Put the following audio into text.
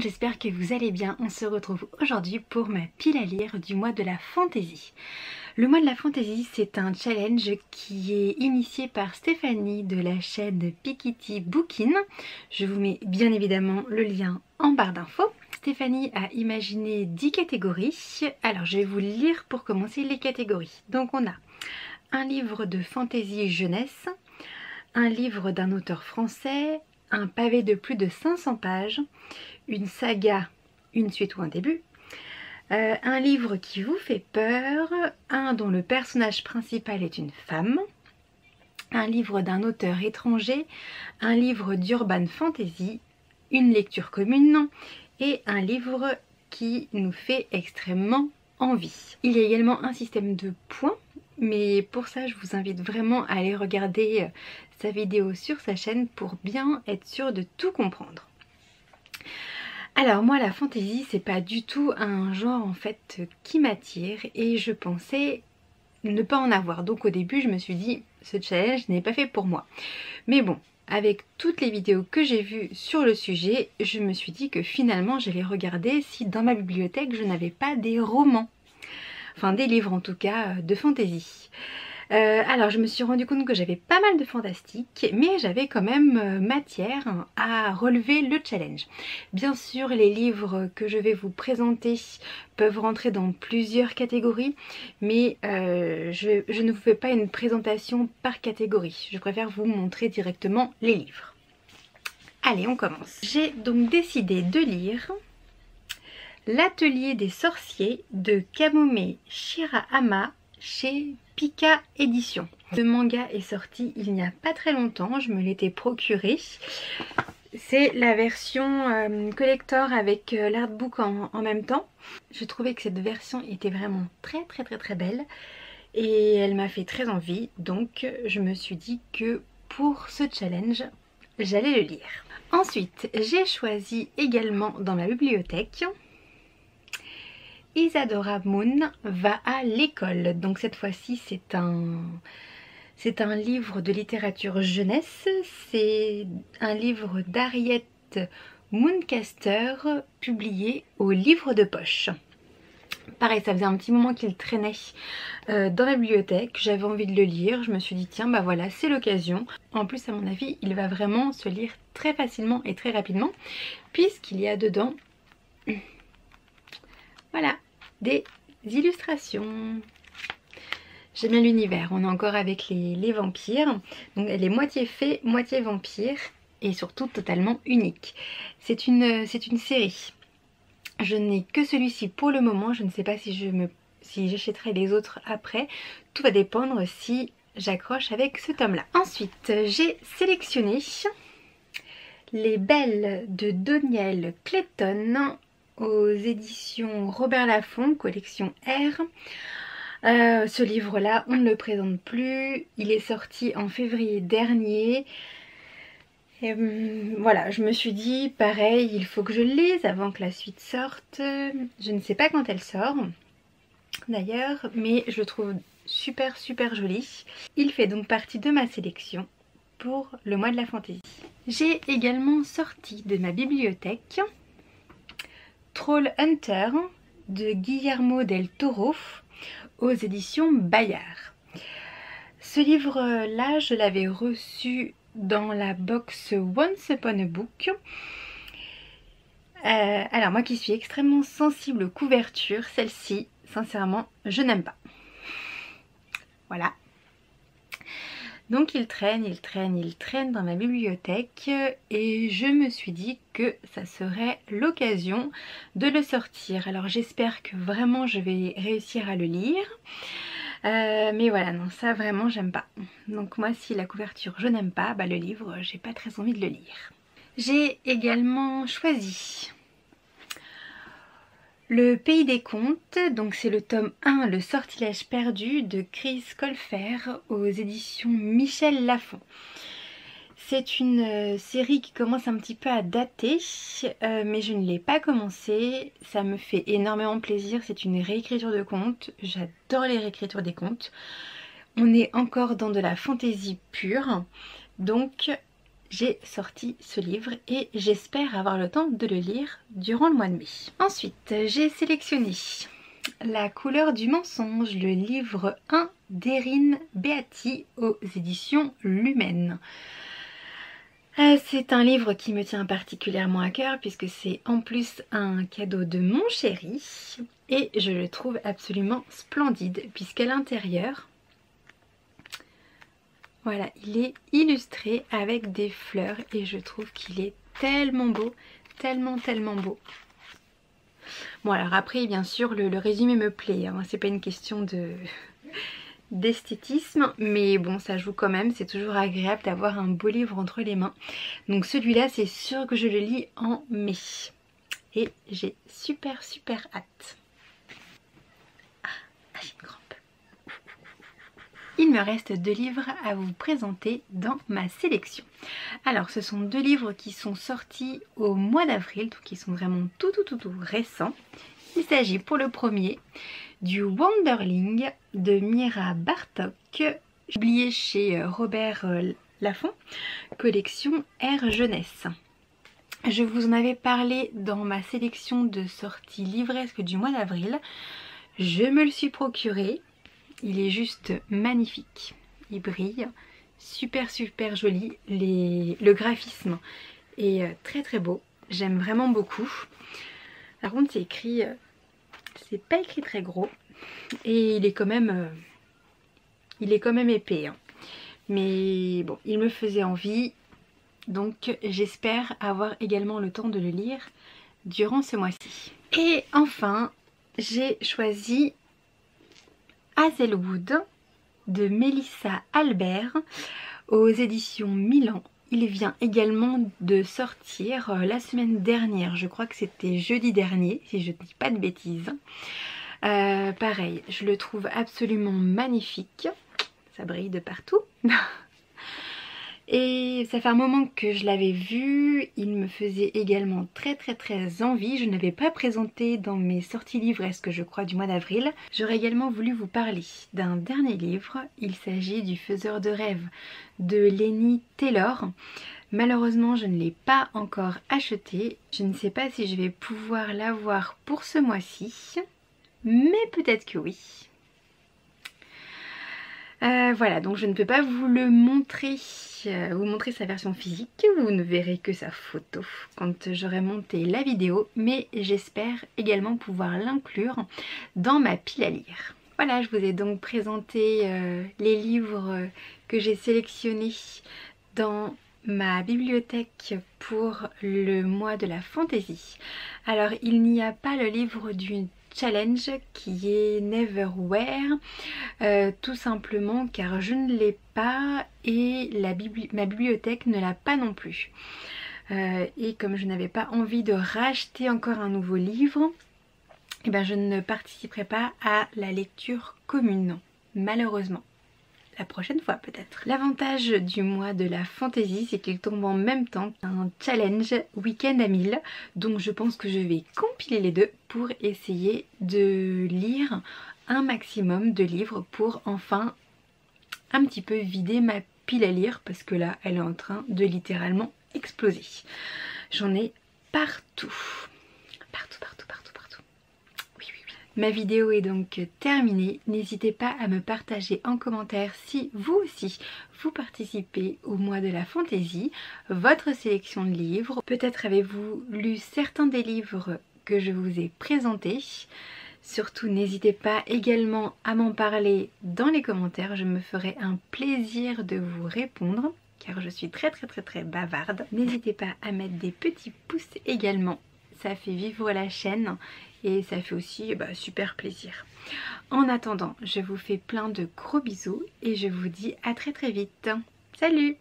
monde, j'espère que vous allez bien. On se retrouve aujourd'hui pour ma pile à lire du mois de la fantaisie. Le mois de la fantaisie, c'est un challenge qui est initié par Stéphanie de la chaîne Pikiti Bookin. Je vous mets bien évidemment le lien en barre d'infos. Stéphanie a imaginé 10 catégories. Alors je vais vous lire pour commencer les catégories. Donc on a un livre de fantaisie jeunesse, un livre d'un auteur français, un pavé de plus de 500 pages, une saga, une suite ou un début, un livre qui vous fait peur, un dont le personnage principal est une femme, un livre d'un auteur étranger, un livre d'urban fantasy, une lecture commune et un livre qui nous fait extrêmement envie. Il y a également un système de points, mais pour ça je vous invite vraiment à aller regarder sa vidéo sur sa chaîne pour bien être sûr de tout comprendre. Alors moi la fantaisie c'est pas du tout un genre en fait qui m'attire et je pensais ne pas en avoir, donc au début je me suis dit ce challenge n'est pas fait pour moi. Mais bon, avec toutes les vidéos que j'ai vues sur le sujet, je me suis dit que finalement j'allais regarder si dans ma bibliothèque je n'avais pas des romans, enfin des livres en tout cas de fantaisie. Alors je me suis rendu compte que j'avais pas mal de fantastique, mais j'avais quand même matière à relever le challenge. Bien sûr les livres que je vais vous présenter peuvent rentrer dans plusieurs catégories, mais je ne vous fais pas une présentation par catégorie. Je préfère vous montrer directement les livres. Allez, on commence. J'ai donc décidé de lire L'Atelier des sorciers de Kamome Shirahama chez Pika Édition. Le manga est sorti il n'y a pas très longtemps, je me l'étais procuré. C'est la version collector avec l'artbook en même temps. Je trouvais que cette version était vraiment très belle et elle m'a fait très envie, donc je me suis dit que pour ce challenge j'allais le lire. Ensuite j'ai choisi également dans ma bibliothèque Isadora Moon va à l'école. Donc cette fois-ci c'est un livre de littérature jeunesse. C'est un livre d'Harriet Mooncaster publié au livre de poche. Pareil, ça faisait un petit moment qu'il traînait dans la bibliothèque. J'avais envie de le lire. Je me suis dit tiens bah voilà c'est l'occasion. En plus à mon avis il va vraiment se lire très facilement et très rapidement puisqu'il y a dedans voilà, des illustrations. J'aime bien l'univers, on est encore avec les vampires. Donc elle est moitié fée, moitié vampire et surtout totalement unique. C'est une série. Je n'ai que celui-ci pour le moment, je ne sais pas si j'achèterai les autres après. Tout va dépendre si j'accroche avec ce tome-là. Ensuite, j'ai sélectionné Les Belles de Doniel Clayton aux éditions Robert Laffont, collection R. Ce livre-là, on ne le présente plus. Il est sorti en février dernier. Et, voilà, je me suis dit, pareil, il faut que je le lise avant que la suite sorte. Je ne sais pas quand elle sort, d'ailleurs, mais je le trouve super joli. Il fait donc partie de ma sélection pour le mois de la fantaisie. J'ai également sorti de ma bibliothèque Troll Hunter de Guillermo del Toro aux éditions Bayard. Ce livre-là, je l'avais reçu dans la box Once Upon a Book. Alors moi qui suis extrêmement sensible aux couvertures, celle-ci, sincèrement, je n'aime pas. Voilà. Donc il traîne dans ma bibliothèque et je me suis dit que ça serait l'occasion de le sortir. Alors j'espère que vraiment je vais réussir à le lire. Mais voilà, non ça vraiment j'aime pas. Donc moi si la couverture je n'aime pas, bah le livre j'ai pas très envie de le lire. J'ai également choisi Le Pays des Contes, donc c'est le tome 1, Le Sortilège perdu de Chris Colfer aux éditions Michel Lafon. C'est une série qui commence un petit peu à dater, mais je ne l'ai pas commencé. Ça me fait énormément plaisir, c'est une réécriture de contes. J'adore les réécritures des contes. On est encore dans de la fantaisie pure, donc j'ai sorti ce livre et j'espère avoir le temps de le lire durant le mois de mai. Ensuite, j'ai sélectionné La couleur du mensonge, le livre 1 d'Erin Beatty aux éditions Lumen. C'est un livre qui me tient particulièrement à cœur puisque c'est en plus un cadeau de mon chéri et je le trouve absolument splendide puisqu'à l'intérieur, voilà, il est illustré avec des fleurs et je trouve qu'il est tellement beau, tellement beau. Bon alors après bien sûr le résumé me plaît, hein, c'est pas une question d'esthétisme, mais bon ça joue quand même, c'est toujours agréable d'avoir un beau livre entre les mains. Donc celui-là c'est sûr que je le lis en mai et j'ai super hâte. J'ai une crampe. Il me reste 2 livres à vous présenter dans ma sélection. Alors ce sont 2 livres qui sont sortis au mois d'avril, donc qui sont vraiment tout récents. Il s'agit pour le premier du Wanderling de Mira Bartók, publié chez Robert Laffont, collection Air Jeunesse. Je vous en avais parlé dans ma sélection de sorties livresques du mois d'avril. Je me le suis procuré. Il est juste magnifique. Il brille. Super joli. Le graphisme est très beau. J'aime vraiment beaucoup. Par contre c'est écrit, c'est pas écrit très gros et il est quand même épais, hein. Mais bon, il me faisait envie, donc j'espère avoir également le temps de le lire durant ce mois-ci. Et enfin, j'ai choisi Hazelwood de Mélissa Albert aux éditions Milan. Il vient également de sortir la semaine dernière, je crois que c'était jeudi dernier, si je ne dis pas de bêtises. Pareil, je le trouve absolument magnifique, ça brille de partout. Et ça fait un moment que je l'avais vu, il me faisait également très envie. Je ne l'avais pas présenté dans mes sorties livresques, je crois, du mois d'avril. J'aurais également voulu vous parler d'un dernier livre. Il s'agit du Faiseur de rêves de Laini Taylor. Malheureusement, je ne l'ai pas encore acheté. Je ne sais pas si je vais pouvoir l'avoir pour ce mois-ci, mais peut-être que oui. Voilà, donc je ne peux pas vous le montrer, vous montrer sa version physique, vous ne verrez que sa photo quand j'aurai monté la vidéo, mais j'espère également pouvoir l'inclure dans ma pile à lire. Voilà, je vous ai donc présenté les livres que j'ai sélectionnés dans ma bibliothèque pour le mois de la fantaisie. Alors il n'y a pas le livre du challenge qui est Neverwhere, tout simplement car je ne l'ai pas et ma bibliothèque ne l'a pas non plus. Et comme je n'avais pas envie de racheter encore un nouveau livre, eh ben je ne participerai pas à la lecture commune, malheureusement. La prochaine fois peut-être. L'avantage du mois de la fantaisie, c'est qu'il tombe en même temps qu'un challenge week-end à 1000. Donc je pense que je vais compiler les deux pour essayer de lire un maximum de livres pour enfin un petit peu vider ma pile à lire parce que là elle est en train de littéralement exploser. J'en ai partout. Partout. Ma vidéo est donc terminée. N'hésitez pas à me partager en commentaire si vous aussi vous participez au mois de la fantaisie, votre sélection de livres. Peut-être avez-vous lu certains des livres que je vous ai présentés. Surtout n'hésitez pas également à m'en parler dans les commentaires. Je me ferai un plaisir de vous répondre car je suis très bavarde. N'hésitez pas à mettre des petits pouces également. Ça fait vivre la chaîne et ça fait aussi super plaisir. En attendant, je vous fais plein de gros bisous et je vous dis à très vite. Salut!